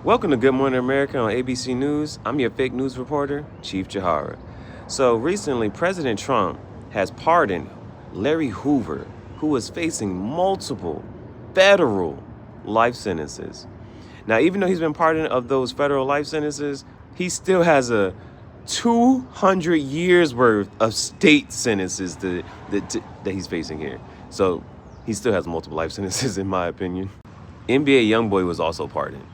Welcome to Good Morning America on ABC News. I'm your fake news reporter, Chief Jahara. So recently, President Trump has pardoned Larry Hoover, who is facing multiple federal life sentences. Now, even though he's been pardoned of those federal life sentences, he still has a 200 years worth of state sentences that he's facing here. So he still has multiple life sentences, in my opinion. NBA youngboy was also pardoned.